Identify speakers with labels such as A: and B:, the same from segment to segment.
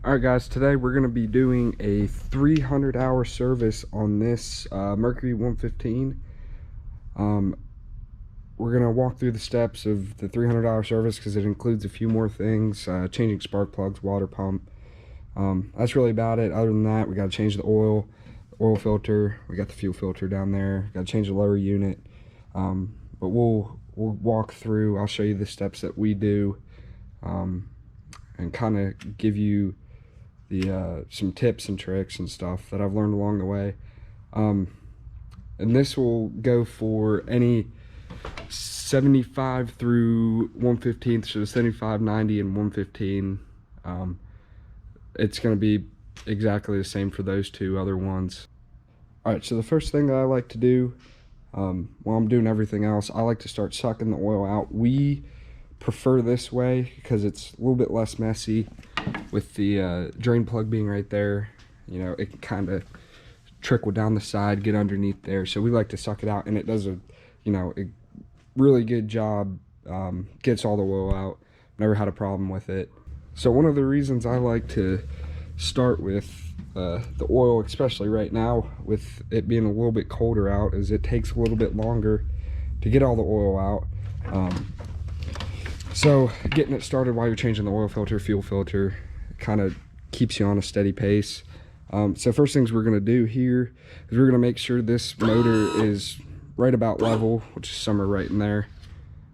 A: Alright guys, today we're going to be doing a 300-hour service on this Mercury 115. We're going to walk through the steps of the 300-hour service because it includes a few more things, changing spark plugs, water pump. That's really about it. Other than that, we got to change the oil filter. We got the fuel filter down there. Got to change the lower unit. But we'll walk through. I'll show you the steps that we do and kind of give you some tips and tricks and stuff that I've learned along the way. And this will go for any 75 through 115, so 75, 90, and 115. It's going to be exactly the same for those two other ones. Alright, so the first thing that I like to do while I'm doing everything else, I like to start sucking the oil out. We prefer this way because it's a little bit less messy. With the drain plug being right there, you know, it can kind of trickle down the side, get underneath there. So we like to suck it out, and it does a really good job. Gets all the oil out. Never had a problem with it. So one of the reasons I like to start with the oil, especially right now with it being a little bit colder out, is it takes a little bit longer to get all the oil out. So getting it started while you're changing the oil filter, fuel filter, kind of keeps you on a steady pace. So first things we're going to do here is we're going to make sure this motor is right about level, which is somewhere right in there.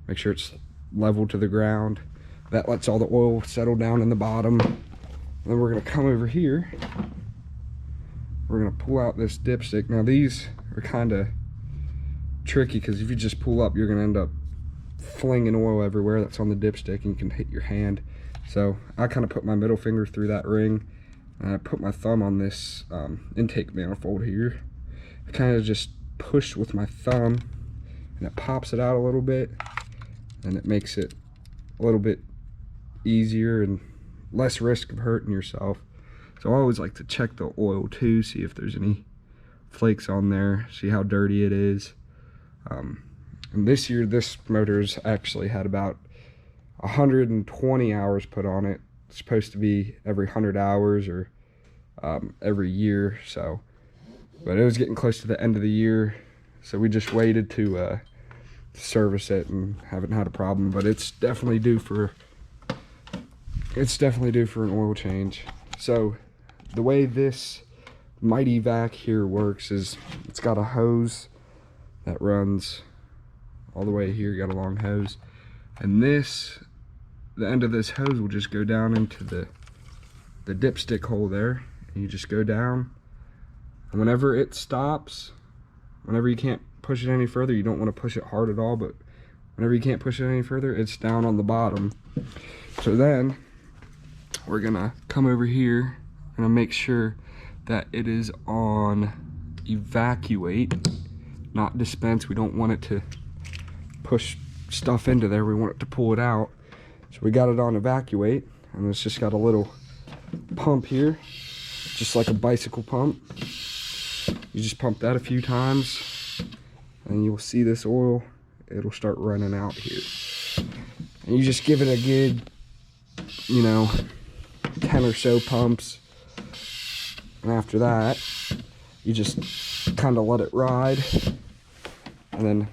A: Make sure it's level to the ground. That lets all the oil settle down in the bottom. And then we're going to come over here. We're going to pull out this dipstick. Now these are kind of tricky because if you just pull up, you're going to end up flinging oil everywhere that's on the dipstick and can hit your hand. So I kind of put my middle finger through that ring and I put my thumb on this intake manifold here. I kind of just push with my thumb and it pops it out a little bit, and it makes it a little bit easier and less risk of hurting yourself. So I always like to check the oil too, see if there's any flakes on there, see how dirty it is. And this year, this motor's actually had about 120 hours put on it. It's supposed to be every 100 hours or every year. So, but it was getting close to the end of the year, so we just waited to service it and haven't had a problem. But it's definitely due for an oil change. So the way this Mighty Vac here works is it's got a hose that runs all the way here. You got a long hose, and the end of this hose will just go down into the dipstick hole there, and you just go down, and whenever it stops, whenever you can't push it any further, you don't want to push it hard at all, but whenever you can't push it any further, it's down on the bottom. So then we're gonna come over here and make sure that it is on evacuate, not dispense. We don't want it to push stuff into there, we want it to pull it out. So we got it on evacuate, and it's just got a little pump here, just like a bicycle pump. You just pump that a few times and you'll see this oil, it'll start running out here. And you just give it a good 10 or so pumps, and after that you just kind of let it ride, and then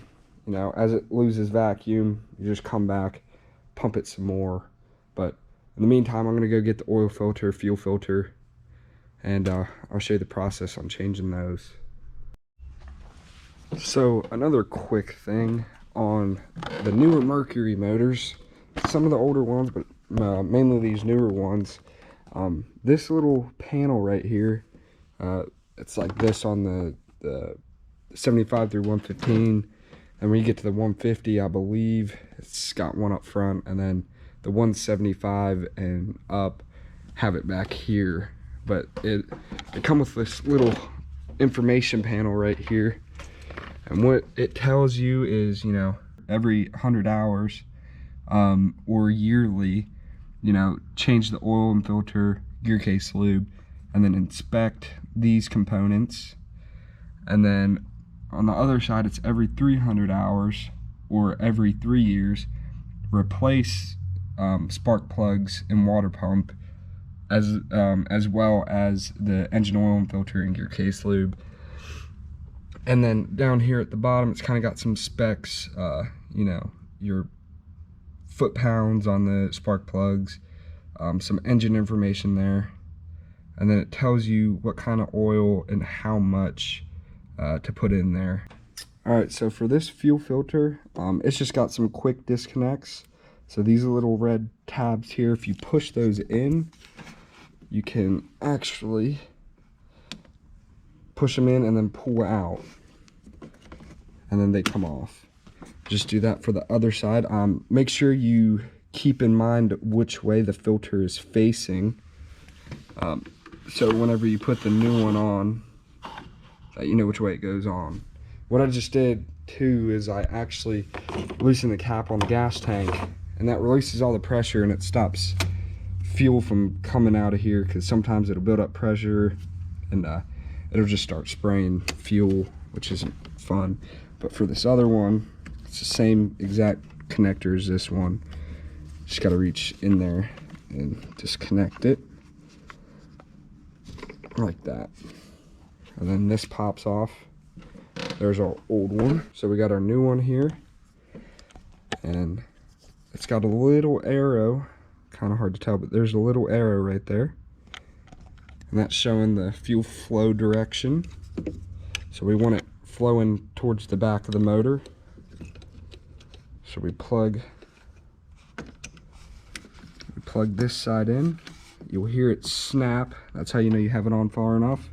A: as it loses vacuum, you just come back, pump it some more. But in the meantime, I'm going to go get the oil filter, fuel filter, and I'll show you the process on changing those. So another quick thing on the newer Mercury motors, some of the older ones, but mainly these newer ones, this little panel right here, it's like this on the 75 through 115. And when you get to the 150, I believe it's got one up front, and then the 175 and up have it back here. But it come with this little information panel right here, and what it tells you is, every 100 hours or yearly, change the oil and filter, gear case lube, and then inspect these components. And then on the other side, it's every 300 hours or every 3 years, replace spark plugs and water pump as well as the engine oil and filter and gear case lube. And then down here at the bottom, it's kind of got some specs, you know, your foot-pounds on the spark plugs, some engine information there, and then it tells you what kind of oil and how much to put in there. Alright, so for this fuel filter, it's just got some quick disconnects. So these little red tabs here, if you push those in, you can actually push them in and then pull out, and then they come off. Just do that for the other side. Make sure you keep in mind which way the filter is facing, so whenever you put the new one on, you know which way it goes on. What I just did too is I actually loosened the cap on the gas tank, and that releases all the pressure and it stops fuel from coming out of here, because sometimes it'll build up pressure and it'll just start spraying fuel, which isn't fun. But for this other one, it's the same exact connector as this one. Just got to reach in there and disconnect it like that, and then this pops off. There's our old one. So we got our new one here, and it's got a little arrow, kind of hard to tell, but there's a little arrow right there, and that's showing the fuel flow direction. So we want it flowing towards the back of the motor. So we plug this side in. You'll hear it snap. That's how you know you have it on far enough,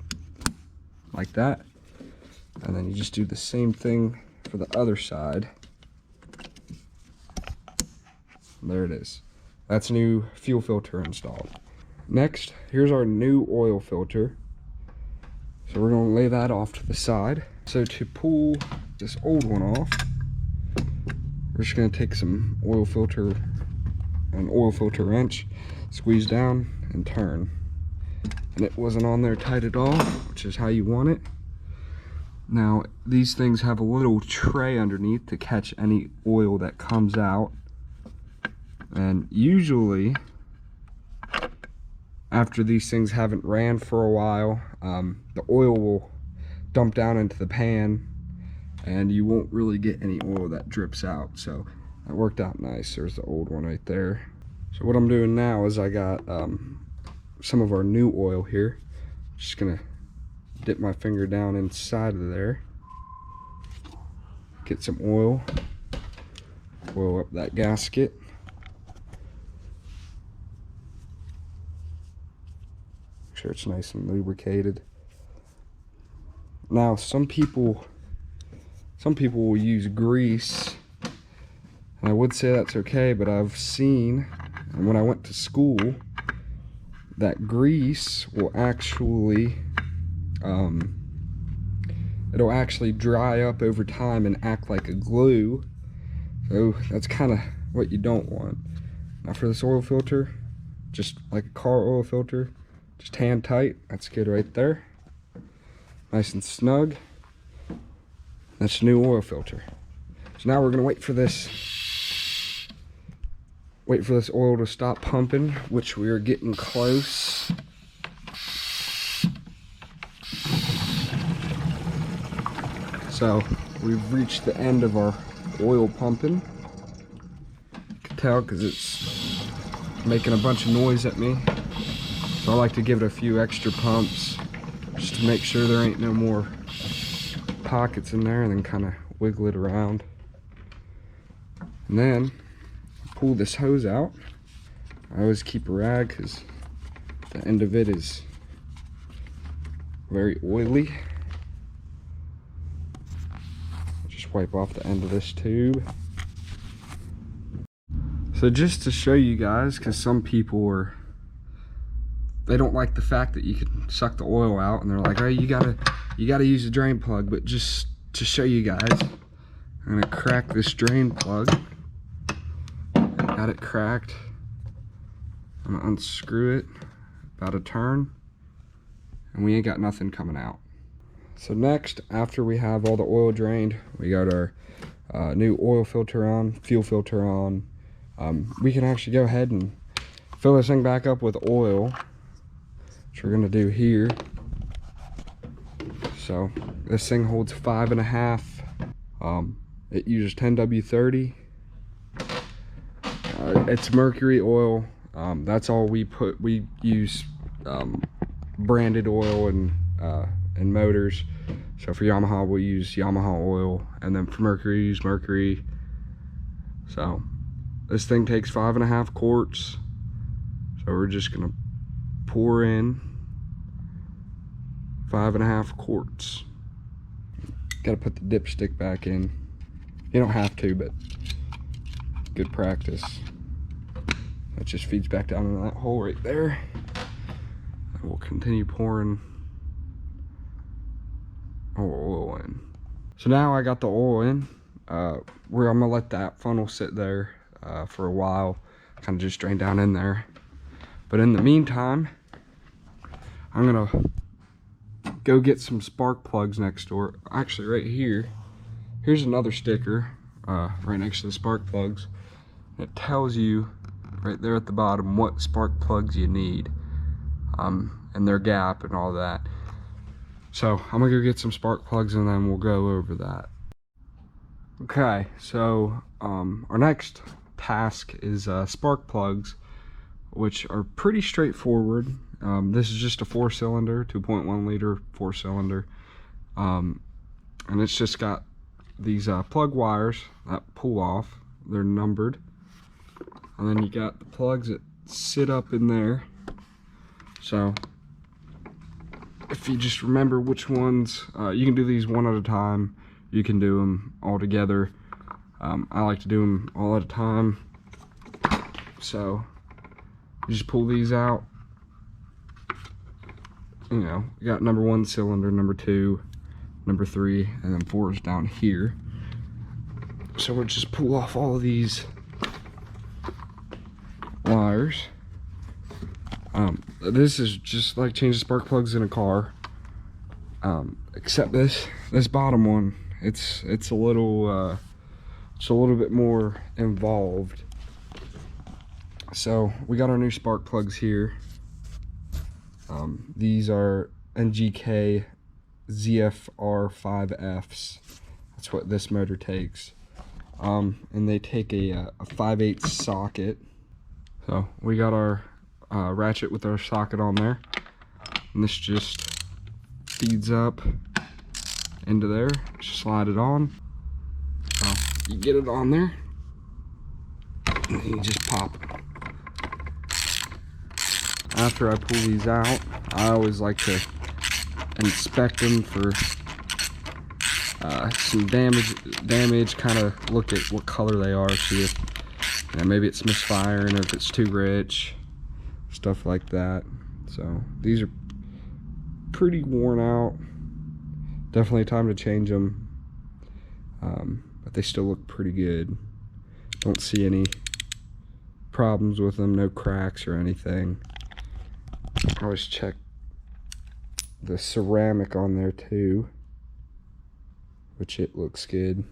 A: like that. And then you just do the same thing for the other side. There it is. That's a new fuel filter installed. Next, here's our new oil filter. So we're going to lay that off to the side. So to pull this old one off, we're just going to take an oil filter wrench, squeeze down and turn. And it wasn't on there tight at all, which is how you want it. Now, these things have a little tray underneath to catch any oil that comes out. And usually, after these things haven't ran for a while, the oil will dump down into the pan and you won't really get any oil that drips out. So that worked out nice. There's the old one right there. So what I'm doing now is I got some of our new oil here. Just gonna dip my finger down inside of there, get some oil up that gasket. Make sure it's nice and lubricated. Now some people will use grease, and I would say that's okay, but I've seen, and when I went to school, that grease will actually it'll actually dry up over time and act like a glue. So that's kind of what you don't want. Now for this oil filter, just like a car oil filter, just hand tight. That's good right there. Nice and snug. That's the new oil filter. So now we're gonna wait for this oil to stop pumping, which we are getting close. So we've reached the end of our oil pumping. You can tell because it's making a bunch of noise at me. So I like to give it a few extra pumps just to make sure there ain't no more pockets in there, and then kind of wiggle it around. And then pull this hose out. I always keep a rag because the end of it is very oily. Just wipe off the end of this tube. So just to show you guys, because some people they don't like the fact that you can suck the oil out, and they're like, oh, you gotta use a drain plug. But just to show you guys, I'm gonna crack this drain plug. Got it cracked. I'm gonna unscrew it, about a turn, and we ain't got nothing coming out. So next, after we have all the oil drained, we got our new oil filter on, fuel filter on. We can actually go ahead and fill this thing back up with oil. which we're gonna do here. So this thing holds 5.5. It uses 10W30. It's Mercury oil. That's all we put. We use branded oil and motors. So for Yamaha, we'll use Yamaha oil, and then for Mercury, use Mercury. So this thing takes 5.5 quarts. So we're just gonna pour in 5.5 quarts. Gotta put the dipstick back in. You don't have to, but good practice. That just feeds back down into that hole right there. And we'll continue pouring oil in. So now I got the oil in. Where I'm gonna let that funnel sit there for a while, kind of just drain down in there. But in the meantime, I'm gonna go get some spark plugs next door. Actually, right here, here's another sticker right next to the spark plugs. It tells you right there at the bottom what spark plugs you need, and their gap and all that. So I'm gonna go get some spark plugs and then we'll go over that. Okay, so our next task is spark plugs, which are pretty straightforward. This is just a 4-cylinder, 2.1 liter 4-cylinder, and it's just got these plug wires that pull off. They're numbered, and then you got the plugs that sit up in there. So if you just remember which ones, you can do these one at a time. You can do them all together. I like to do them all at a time. So you just pull these out. You know, you got number 1 cylinder, number 2, number 3, and then 4 is down here. So we'll just pull off all of these wires. This is just like changing spark plugs in a car, except this bottom one, it's a little bit more involved. So we got our new spark plugs here. These are NGK ZFR5Fs. That's what this motor takes. And they take a 5/8 socket. So we got our ratchet with our socket on there, and this just feeds up into there. Just slide it on. So you get it on there, and then you just pop it. After I pull these out, I always like to inspect them for some damage, kind of look at what color they are, see if maybe it's misfiring, or if it's too rich, stuff like that. So these are pretty worn out. Definitely time to change them, but they still look pretty good. Don't see any problems with them, no cracks or anything. I always check the ceramic on there too, which it looks good.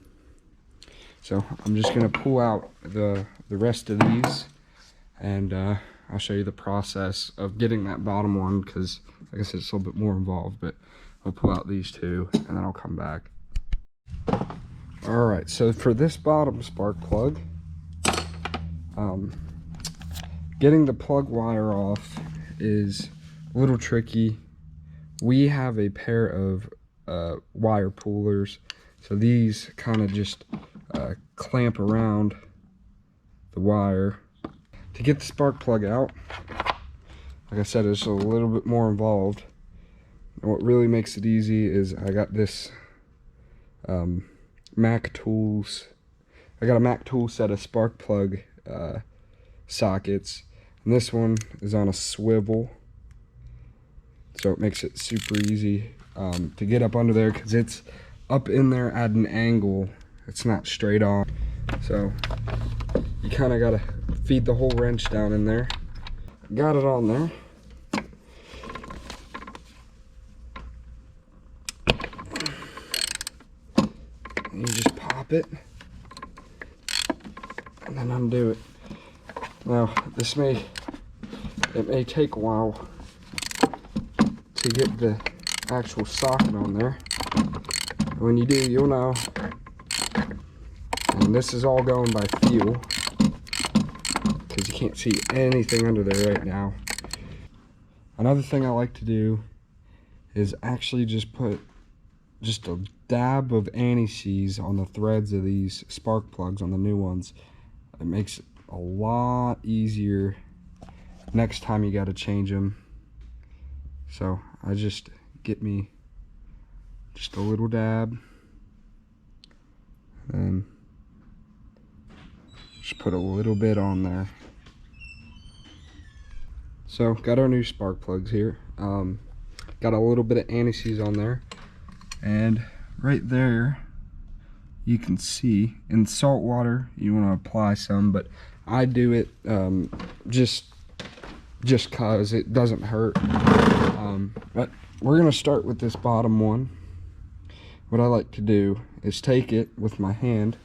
A: So I'm just gonna pull out the rest of these, and I'll show you the process of getting that bottom one, because like I said, it's a little bit more involved, but I'll pull out these two and then I'll come back. All right, so for this bottom spark plug, getting the plug wire off is a little tricky. We have a pair of wire pullers, so these kind of just clamp around the wire. To get the spark plug out, like I said, it's a little bit more involved. And what really makes it easy is I got this Mac Tools. I got a Mac Tools set of spark plug sockets, and this one is on a swivel, so it makes it super easy to get up under there, because it's up in there at an angle. It's not straight on, so you kind of got to feed the whole wrench down in there. Got it on there. And you just pop it and then undo it. Now it may take a while to get the actual socket on there. When you do, you'll know. And this is all going by feel, because you can't see anything under there right now. Another thing I like to do is actually just put just a dab of anti-seize on the threads of these spark plugs on the new ones. It makes it a lot easier next time you got to change them. So I just get me just a little dab and just put a little bit on there. So got our new spark plugs here. Got a little bit of anti-seize on there, and right there you can see in salt water you want to apply some, but I do it just cause it doesn't hurt. But we're gonna start with this bottom one. What I like to do is take it with my hand,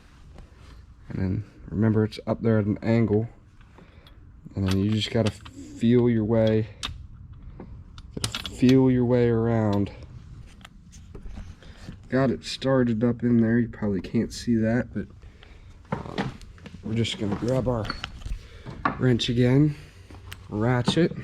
A: and then remember it's up there at an angle, and then you just gotta feel your way around. Got it started up in there. You probably can't see that, but we're just gonna grab our wrench again, ratchet,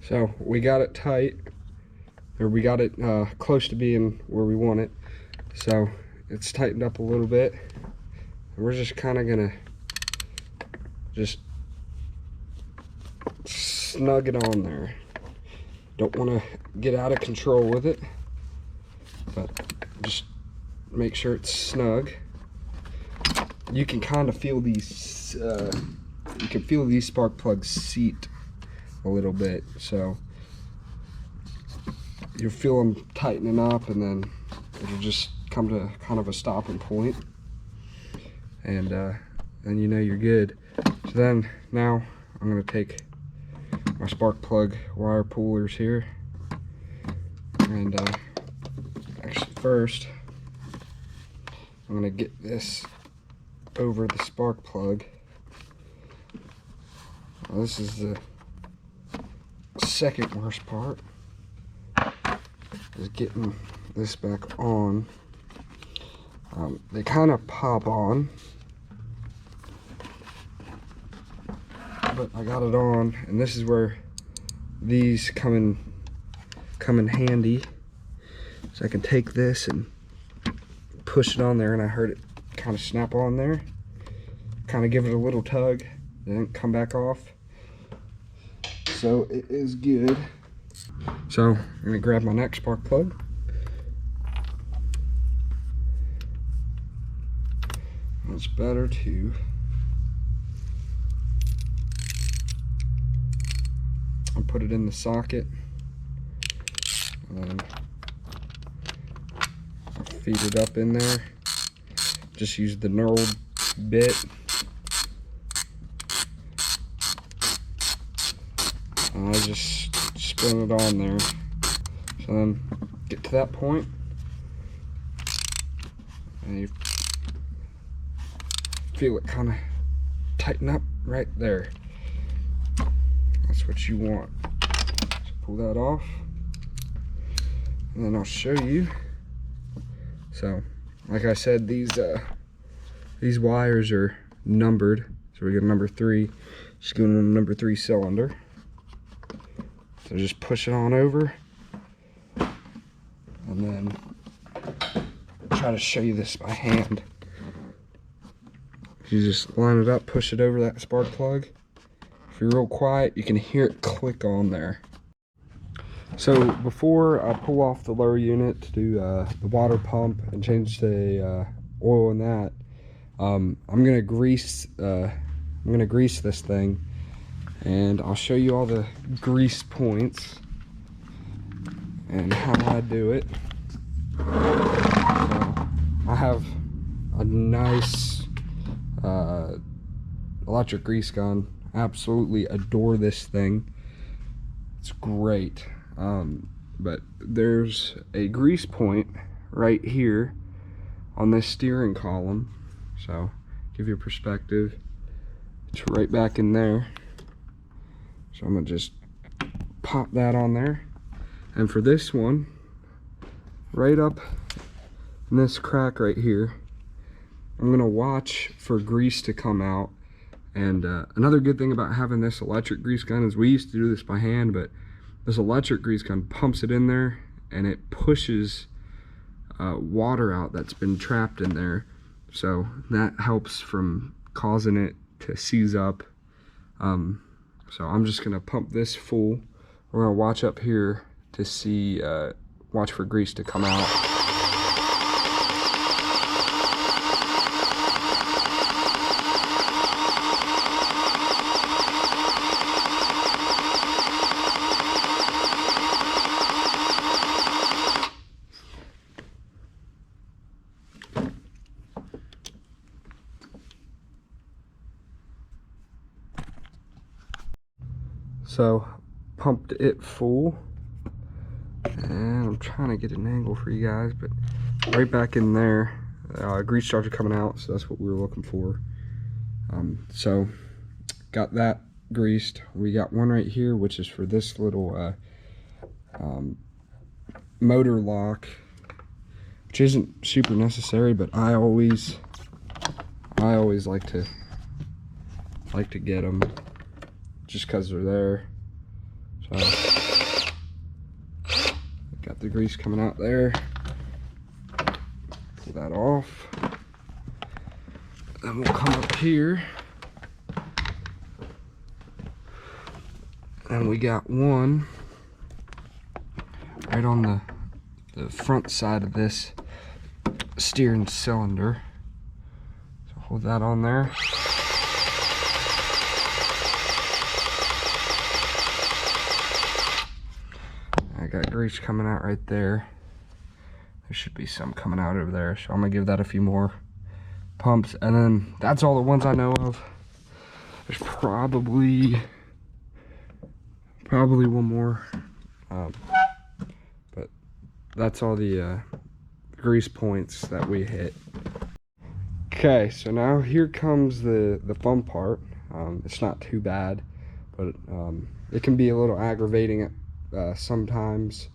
A: so we got it tight, or we got it close to being where we want it. So it's tightened up a little bit, and we're just kind of gonna just snug it on there. Don't want to get out of control with it, but just make sure it's snug. You can kind of feel these spark plugs seat a little bit, so you'll feel them tightening up, and then it'll just come to kind of a stopping point, and then you know you're good. So then now I'm going to take my spark plug wire pullers here, and actually first I'm going to get this over the spark plug. Well, this is the second worst part, is getting this back on. They kind of pop on, but I got it on, and this is where these come in handy. So I can take this and push it on there, and I heard it kind of snap on there. Kind of give it a little tug, then come back off. So it is good. So I'm gonna grab my next spark plug. It's better to put it in the socket, and then I'll feed it up in there. Just use the knurled bit. And I just spin it on there. So then get to that point, and you feel it kind of tighten up right there. That's what you want. So pull that off, and then I'll show you. So like I said, these wires are numbered, so we got number 3 just going on number 3 cylinder. So just push it on over, and then try to show you this by hand. You just line it up, push it over that spark plug. If you're real quiet, you can hear it click on there. So before I pull off the lower unit to do the water pump and change the oil in that, I'm gonna grease this thing, and I'll show you all the grease points and how I do it. So I have a nice electric grease gun. Absolutely adore this thing. It's great. But there's a grease point right here on this steering column, so give you a perspective. It's right back in there. So I'm gonna just pop that on there. And for this one, right up in this crack right here, I'm gonna watch for grease to come out. And another good thing about having this electric grease gun is we used to do this by hand, but this electric grease gun pumps it in there and it pushes water out that's been trapped in there. So that helps from causing it to seize up. So I'm just gonna pump this full. We're gonna watch up here to see, watch for grease to come out. So pumped it full, and I'm trying to get an angle for you guys, but right back in there, grease started coming out, so that's what we were looking for. So got that greased. We got one right here, which is for this little motor lock, which isn't super necessary, but I always like to get them just because they're there. So got the grease coming out there. Pull that off. Then we'll come up here, and we got one right on the front side of this steering cylinder. So hold that on there. I got grease coming out right there. There should be some coming out over there, so I'm gonna give that a few more pumps, and then that's all the ones I know of. There's probably one more, but that's all the grease points that we hit. Okay, so now here comes the fun part. It's not too bad, but it can be a little aggravating sometimes.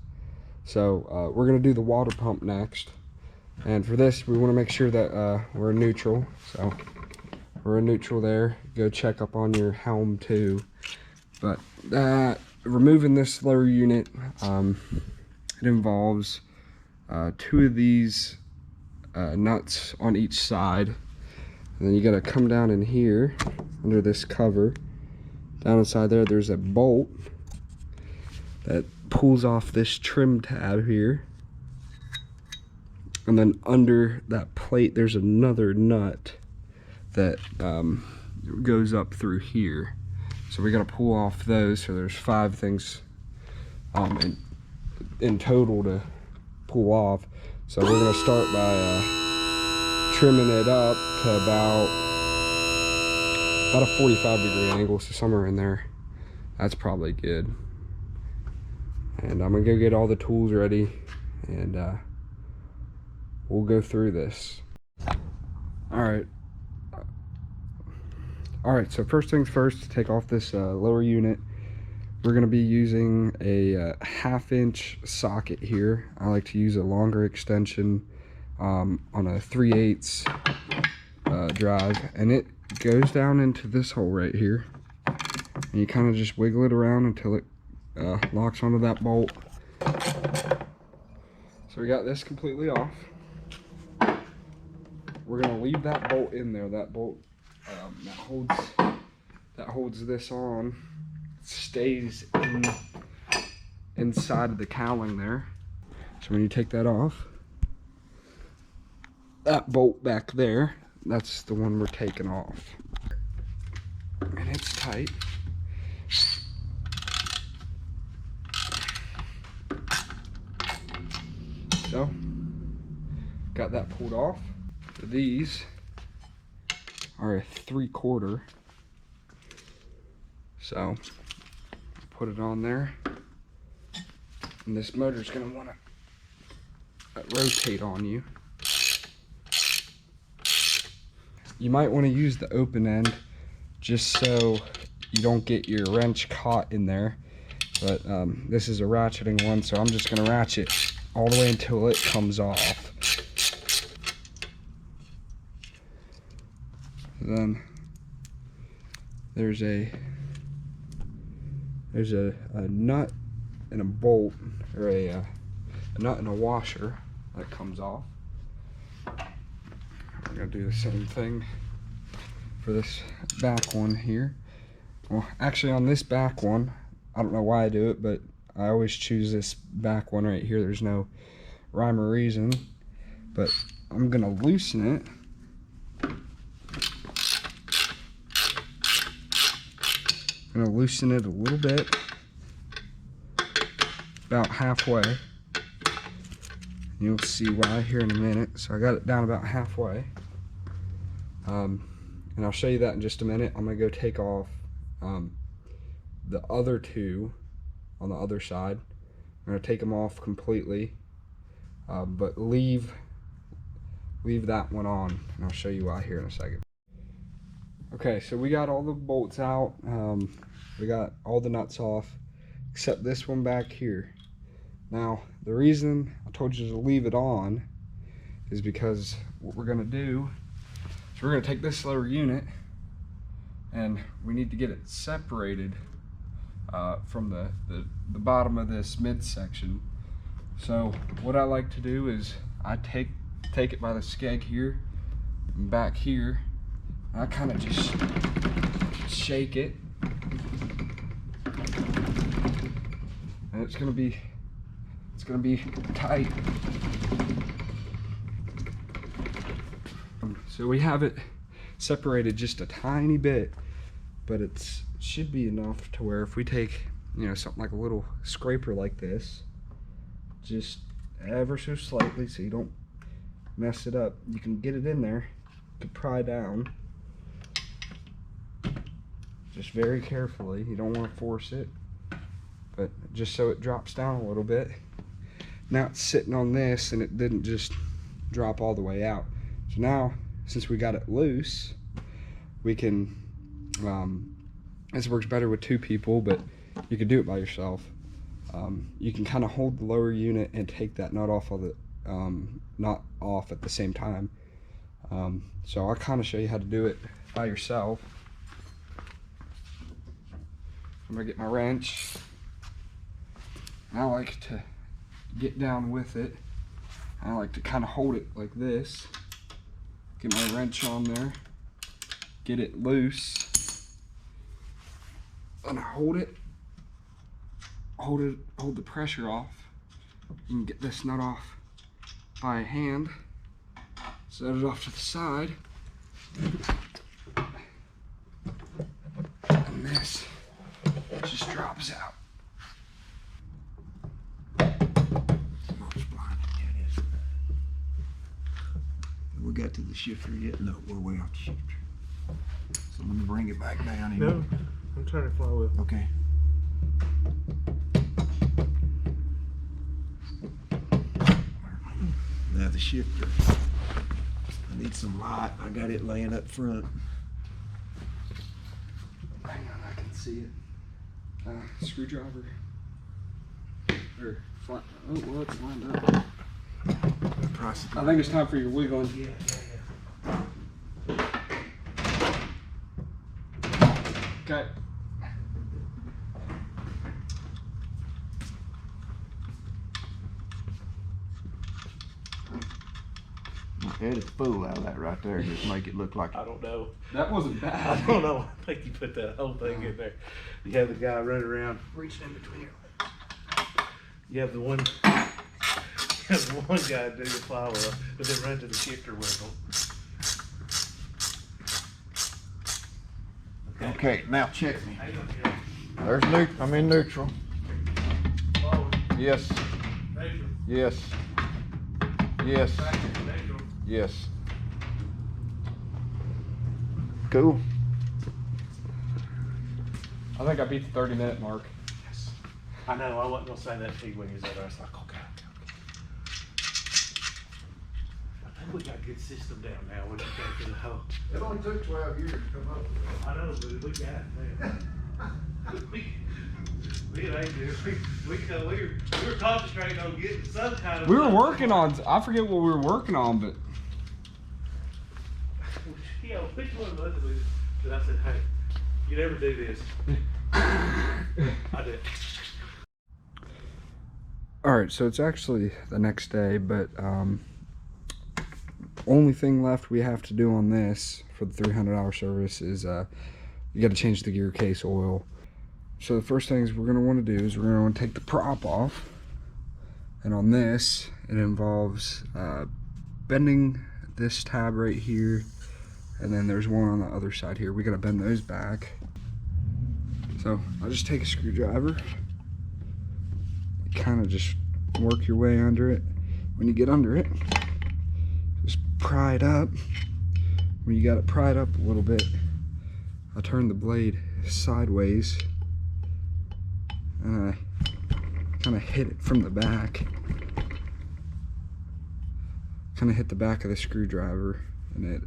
A: So we're gonna do the water pump next, and for this we want to make sure that we're in neutral. So we're in neutral there. Go check up on your helm too. But removing this lower unit, it involves 2 of these nuts on each side, and then you got to come down in here under this cover. Down inside there's a bolt that pulls off this trim tab here, and then under that plate there's another nut that goes up through here. So we got to pull off those. So there's 5 things in total to pull off. So we're going to start by trimming it up to about a 45-degree angle, so somewhere in there. That's probably good. And I'm gonna go get all the tools ready, and we'll go through this. All right, so first things first, to take off this lower unit, we're gonna be using a 1/2-inch socket here. I like to use a longer extension on a 3/8 drive, and it goes down into this hole right here, and you kind of just wiggle it around until it locks onto that bolt. So we got this completely off. We're gonna leave that bolt in there. That bolt that holds this on stays inside of the cowling there. So when you take that off, that bolt back there, that's the one we're taking off, and it's tight. So got that pulled off. These are a 3/4, so put it on there, and this motor's gonna want to rotate on you. you might want to use the open end just so you don't get your wrench caught in there. But this is a ratcheting one, so I'm just going to ratchet all the way until it comes off. Then there's a nut and a bolt, or a nut and a washer that comes off. We're gonna do the same thing for this back one here. Well, actually on this back one, I don't know why I do it, but I always choose this back one right here. There's no rhyme or reason, but I'm gonna loosen it. I'm gonna loosen it a little bit, about halfway. You'll see why here in a minute. So I got it down about halfway. And I'll show you that in just a minute. I'm gonna go take off the other two on the other side. I'm gonna take them off completely, but leave that one on, and I'll show you why here in a second. Okay, so we got all the bolts out. We got all the nuts off, except this one back here. Now, the reason I told you to leave it on is because what we're gonna do is we're gonna take this lower unit and we need to get it separated from the bottom of this midsection. So what I like to do is I take it by the skeg here and back here. I kind of just shake it, and it's gonna be tight. So we have it separated just a tiny bit, but it should be enough to where if we take, you know, something like a little scraper like this, just ever so slightly, so you don't mess it up, you can get it in there to pry down. Just very carefully. You don't want to force it, but just so it drops down a little bit. Now it's sitting on this and it didn't just drop all the way out. So now, since we got it loose, we can, this works better with two people, but you can do it by yourself. You can kind of hold the lower unit and take that nut off at the same time. So I'll kind of show you how to do it by yourself. I'm gonna get my wrench. I like to get down with it. I like to kind of hold it like this. Get my wrench on there. Get it loose. And hold it. Hold the pressure off. You can get this nut off by hand. Set it off to the side. And this just drops out.
B: We got to the shifter yet? No, we're way off the shifter. So let me bring it back down here.
C: No, I'm trying to follow it.
B: Okay. Now the shifter. I need some light. I got it laying up front.
A: Hang on, I can see it. Screwdriver. Or flat. Oh, well, it's lined up. I think it's time for your wiggling.
B: Yeah.
A: Okay.
B: Edit the fool out of that right there. Just make it look like
C: I don't know.
A: That wasn't bad.
C: I don't know. I think you put that whole thing in there. You have the guy running around reaching in between your legs. You have the one guy do the flower, but then run to the shifter wiggle.
B: Okay, now check me.
C: Hang on here.
B: There's neutral. I'm in neutral.
C: Forward.
B: Yes.
C: Neutral.
B: Yes. Yes.
C: Back to neutral.
B: Yes. Cool.
A: I think I beat the 30-minute mark.
C: Yes. I know. I wasn't gonna say that to you when you was there. I was like, okay. I think we got a good system down now. When you go to the Oh,
B: It only took 12 years to come up with that.
C: I know, but we got it, man. We ain't there. We were concentrating on getting some kind of.
A: We were working on, I forget what we were working on, but
C: Yeah, which one of us that I said, hey, you never do this. I did.
A: alright, so it's actually the next day, but only thing left we have to do on this for the $300 service is you got to change the gear case oil. So the first things we're going to want to do is we're going to want to take the prop off, and on this it involves bending this tab right here, and then there's one on the other side here. We got to bend those back. So I'll just take a screwdriver, kind of just work your way under it. When you get under it, just pry it up. When you got it pried up a little bit, I turn the blade sideways and I kind of hit it from the back. Kind of hit the back of the screwdriver, and it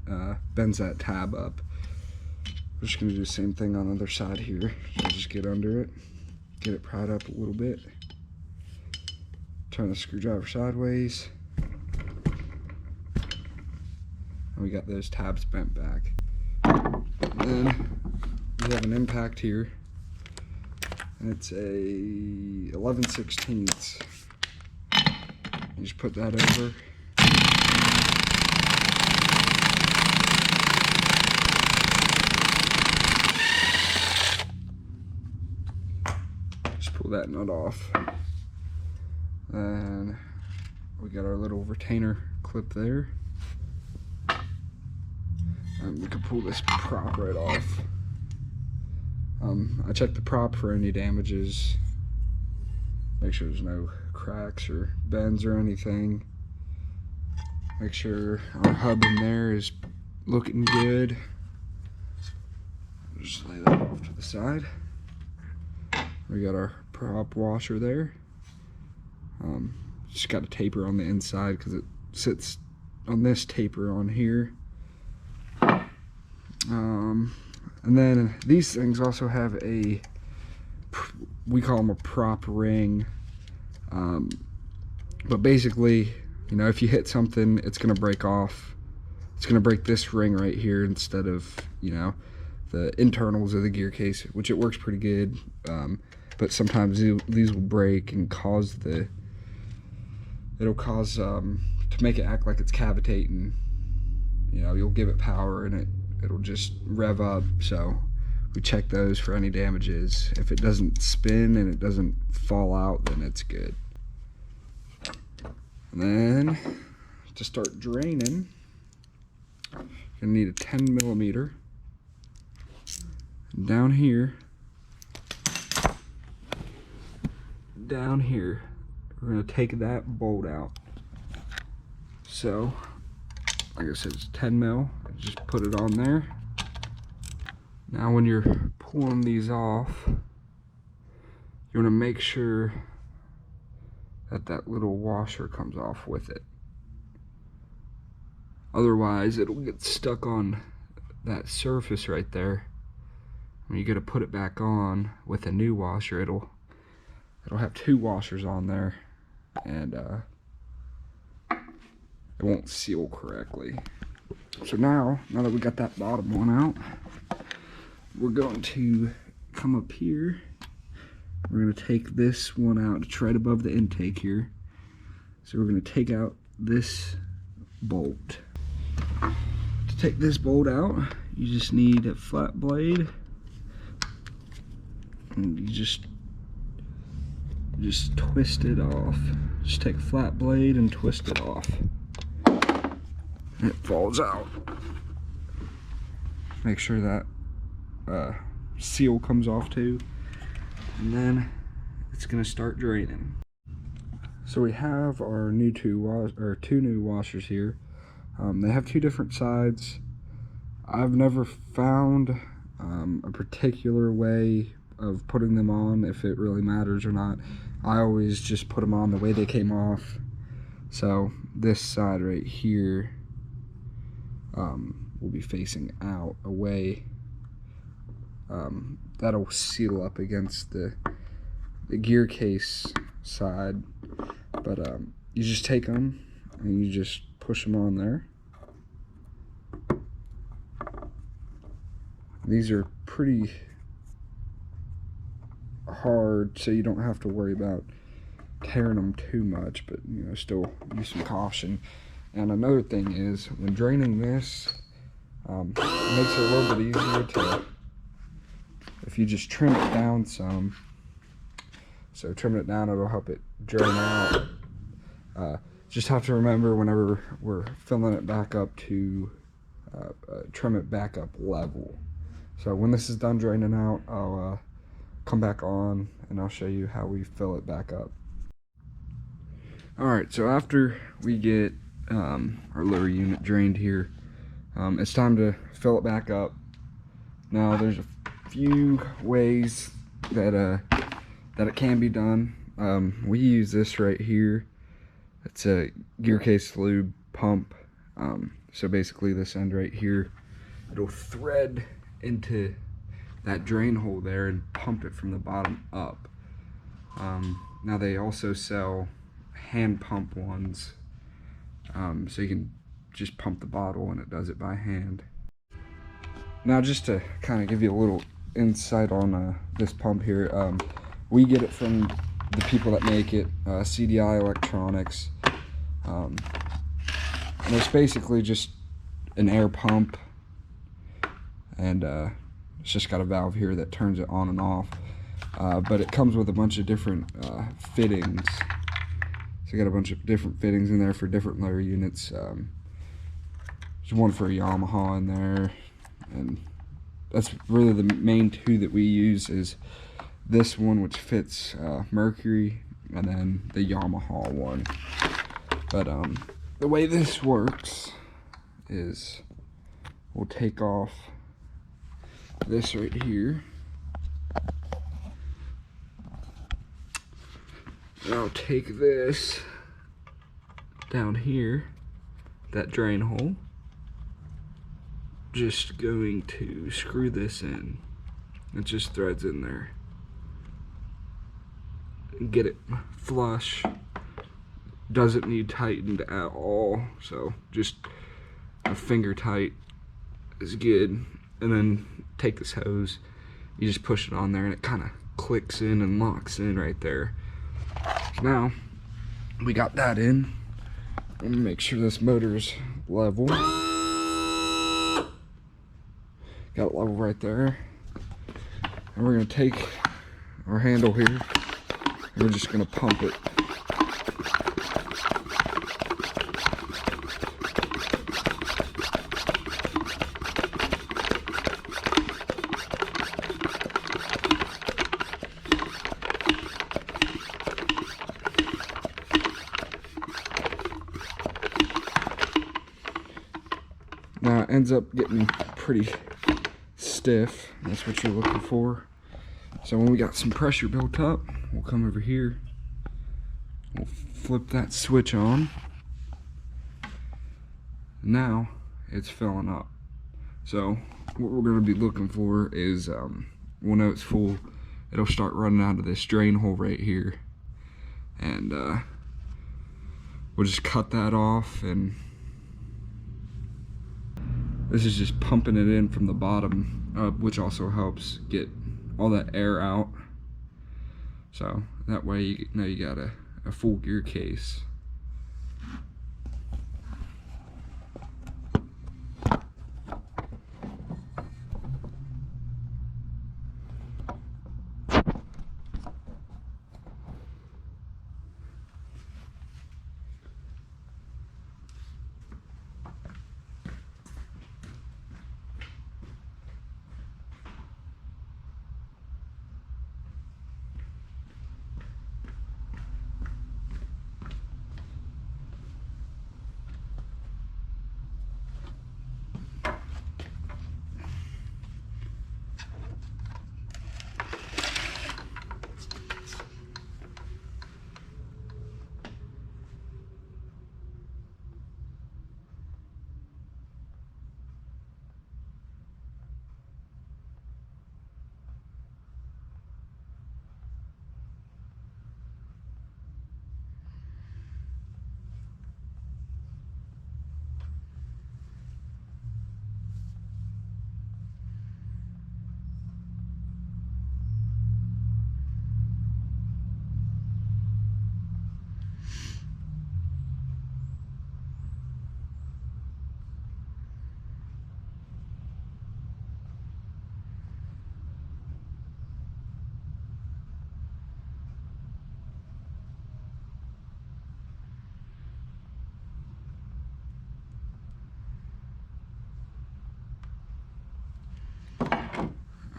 A: bends that tab up. We're just going to do the same thing on the other side here. So just get under it, get it pried up a little bit, turn the screwdriver sideways, and we got those tabs bent back. And then we have an impact here, and it's a 11/16. You just put that over. Just pull that nut off. And we got our little retainer clip there. And we can pull this prop right off. I checked the prop for any damages. Make sure there's no cracks or bends or anything. Make sure our hub in there is looking good. Just lay that off to the side. We got our prop washer there. Just got a taper on the inside because it sits on this taper on here. And then these things also have a, we call them a prop ring. But basically, you know, if you hit something, it's gonna break off. It's gonna break this ring right here instead of, you know, the internals of the gear case, which it works pretty good. But sometimes these will break and cause it'll cause to make it act like it's cavitating. You know, you'll give it power and it'll just rev up. So we check those for any damages. If it doesn't spin and it doesn't fall out, then it's good. And then to start draining, you're gonna need a 10mm. Down here, we're gonna take that bolt out. So, like I said, it's 10mm. Just put it on there. Now when you're pulling these off, you wanna make sure that little washer comes off with it. Otherwise, it'll get stuck on that surface right there. When you gotta put it back on with a new washer, it'll have two washers on there, and it won't seal correctly. So now that we got that bottom one out, we're going to come up here. We're going to take this one out. It's right above the intake here. So we're going to take out this bolt. To take this bolt out, you just need a flat blade, and you just twist it off. Just take a flat blade and twist it off. And it falls out. Make sure that seal comes off too, and then it's gonna start draining. So we have our two new washers here. They have two different sides. I've never found a particular way of putting them on, if it really matters or not. I always just put them on the way they came off. So this side right here, will be facing out away. That'll seal up against the gear case side, but you just take them and you just push them on there. These are pretty hard, so you don't have to worry about tearing them too much, but you know, still use some caution. And another thing is, when draining this, it makes it a little bit easier to, if you just trim it down some. So trimming it down, it'll help it drain out. Just have to remember whenever we're filling it back up to trim it back up level. So when this is done draining out, I'll come back on and I'll show you how we fill it back up. Alright, so after we get our lower unit drained here, it's time to fill it back up. Now there's a few ways that it can be done. We use this right here. It's a gear case lube pump. So basically this end right here, it'll thread into that drain hole there and pump it from the bottom up. Now they also sell hand pump ones, so you can just pump the bottle and it does it by hand. Now just to kind of give you a little insight on this pump here, we get it from the people that make it, CDI Electronics, and it's basically just an air pump, and it's just got a valve here that turns it on and off, but it comes with a bunch of different fittings. So you got a bunch of different fittings in there for different lower units. There's one for a Yamaha in there, and that's really the main two that we use, is this one, which fits Mercury, and then the Yamaha one. But the way this works is we'll take off this right here, and I'll take this down here, that drain hole. Just going to screw this in. It just threads in there. Get it flush. Doesn't need tightened at all, so just a finger tight is good. And then take this hose, you just push it on there and it kind of clicks in and locks in right there. So now we got that in. I'm gonna make sure this motor's level. Got it level right there. And we're gonna take our handle here and we're just gonna pump it. Now it ends up getting pretty stiff. That's what you're looking for. So when we got some pressure built up, we'll come over here, we'll flip that switch on. Now it's filling up. So what we're going to be looking for is, we'll know it's full. It'll start running out of this drain hole right here, and we'll just cut that off, and this is just pumping it in from the bottom up, which also helps get all that air out. So that way you know you got a full gear case.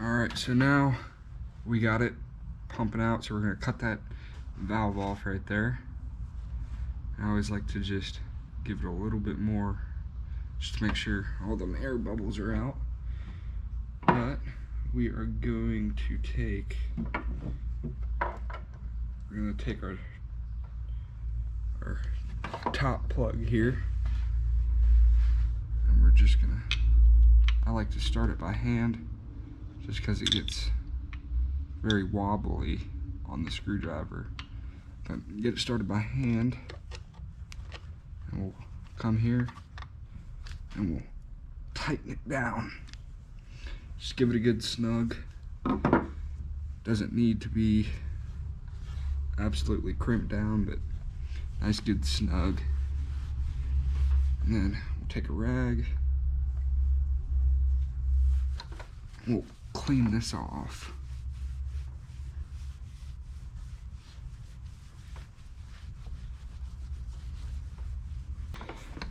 A: Alright, so now we got it pumping out, so we're going to cut that valve off right there. I always like to just give it a little bit more, just to make sure all the air bubbles are out. But we are going to take, our top plug here, and we're just gonna, I like to start it by hand just because it gets very wobbly on the screwdriver. But get it started by hand, and we'll come here and we'll tighten it down. Just give it a good snug. Doesn't need to be absolutely crimped down, but nice good snug. And then we'll take a rag, we'll clean this off.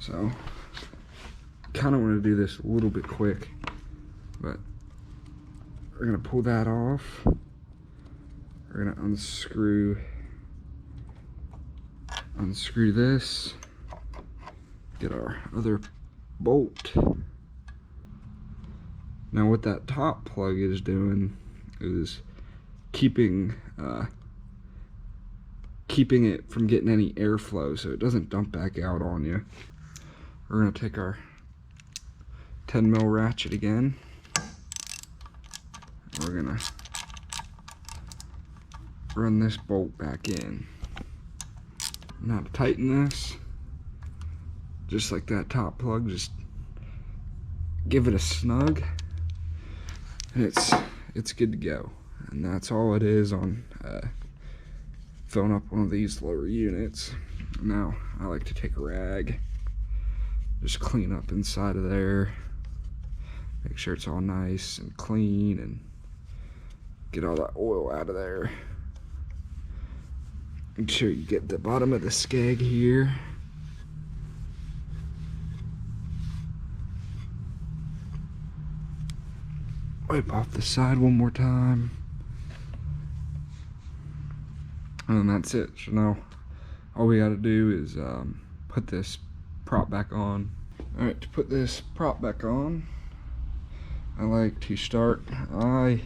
A: So, kind of want to do this a little bit quick, but we're going to pull that off. We're going to unscrew this, get our other bolt. Now what that top plug is doing is keeping it from getting any airflow so it doesn't dump back out on you. We're going to take our 10 mil ratchet again. We're going to run this bolt back in. Now to tighten this, just like that top plug, just give it a snug, and it's good to go. And that's all it is on filling up one of these lower units. Now I like to take a rag, just clean up inside of there, make sure it's all nice and clean, and get all that oil out of there. Make sure you get the bottom of the skeg here. Wipe off the side one more time. And then that's it. So now all we gotta do is put this prop back on. Alright, to put this prop back on, I like to start, I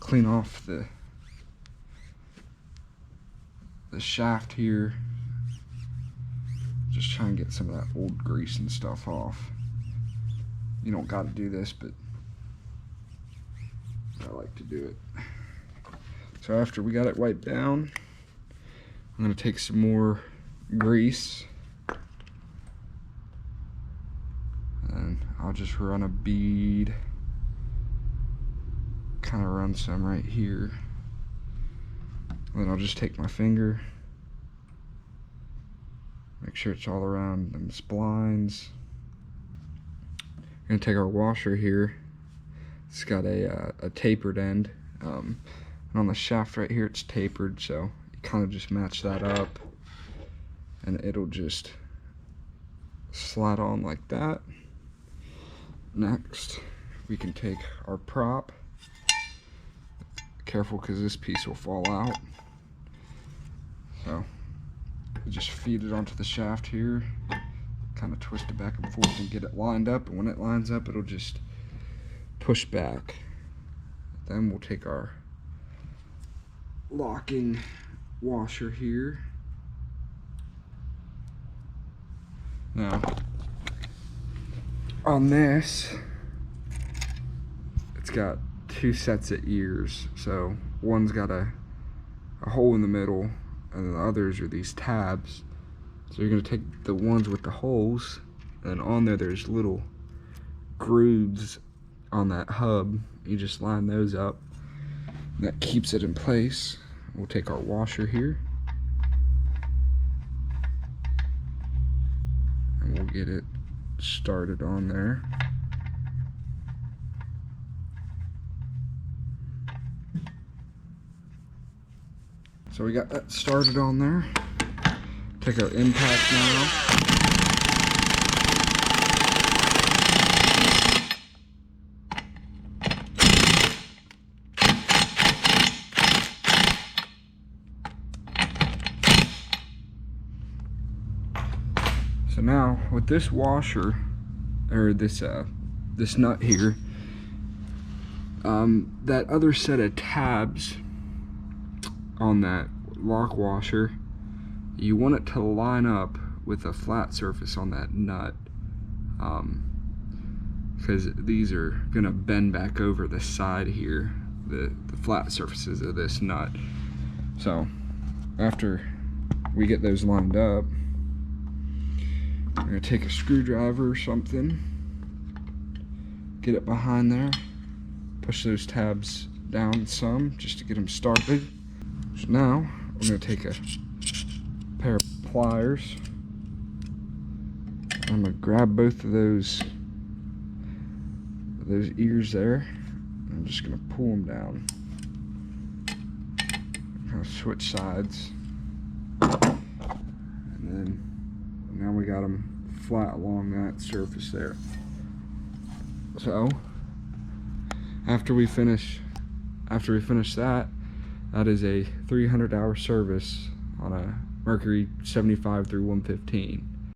A: clean off the shaft here. Just try and get some of that old grease and stuff off. You don't gotta do this, but I like to do it. So after we got it wiped down, I'm gonna take some more grease, and I'll just run a bead, kind of run some right here. Then I'll just take my finger, make sure it's all around them splines. We're gonna take our washer here. It's got a tapered end, and on the shaft right here it's tapered, so you kind of just match that up, and it'll just slide on like that. Next, we can take our prop. Careful, because this piece will fall out. So you just feed it onto the shaft here, kind of twist it back and forth and get it lined up, and when it lines up it'll just push back. Then we'll take our locking washer here. Now on this, it's got two sets of ears, so one's got a hole in the middle, and the others are these tabs. So you're going to take the ones with the holes, and on there's little grooves on that hub. You just line those up, and that keeps it in place. We'll take our washer here, and we'll get it started on there. So we got that started on there. Take our impact now. now with this washer, or this nut here, that other set of tabs on that lock washer, you want it to line up with a flat surface on that nut, because these are gonna bend back over the side here, the flat surfaces of this nut. So after we get those lined up, I'm gonna take a screwdriver or something, get it behind there, push those tabs down some just to get them started. So now I'm gonna take a pair of pliers. I'm gonna grab both of those ears there. I'm just gonna pull them down. Kind of switch sides, and then now we got them flat along that surface there. So after we finish that, that is a 300-hour service on a Mercury 75 through 115.